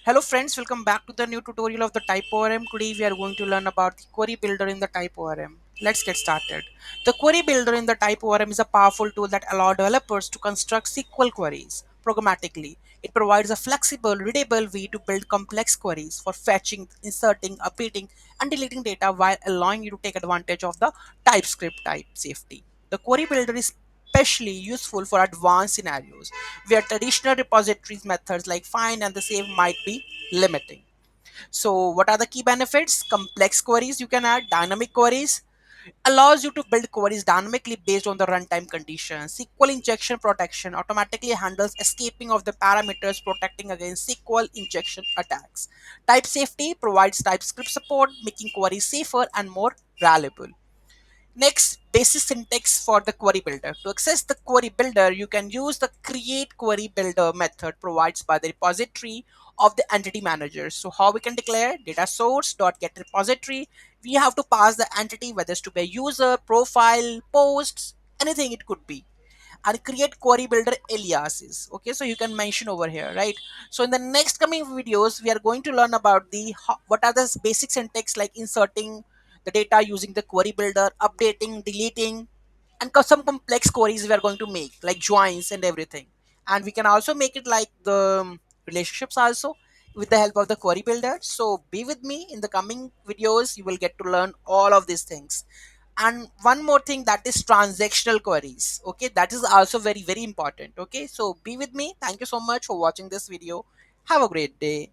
Hello friends, welcome back to the new tutorial of the TypeORM. Today we are going to learn about the query builder in the TypeORM. Let's get started. The query builder in the TypeORM is a powerful tool that allows developers to construct SQL queries programmatically. It provides a flexible, readable way to build complex queries for fetching, inserting, updating, and deleting data while allowing you to take advantage of the TypeScript type safety. The query builder is especially useful for advanced scenarios where traditional repositories methods like find and the save might be limiting. So what are the key benefits? Complex queries you can add, dynamic queries allows you to build queries dynamically based on the runtime conditions. SQL injection protection automatically handles escaping of the parameters, protecting against SQL injection attacks. Type safety provides TypeScript support, making queries safer and more reliable. Next, basic syntax for the query builder. To access the query builder, you can use the create query builder method provided by the repository of the entity manager. So how we can declare data source dot get repository. We have to pass the entity, whether it's to be a user, profile, posts, anything it could be, and create query builder aliases. Okay, so you can mention over here, right? So in the next coming videos we are going to learn about the what are the basic syntax like inserting the data using the query builder, updating, deleting, and some complex queries we are going to make like joins and everything. And we can also make it like the relationships also with the help of the query builder. So be with me in the coming videos, you will get to learn all of these things. And one more thing, that is transactional queries. Okay, that is also very important. Okay, so be with me. Thank you so much for watching this video. Have a great day.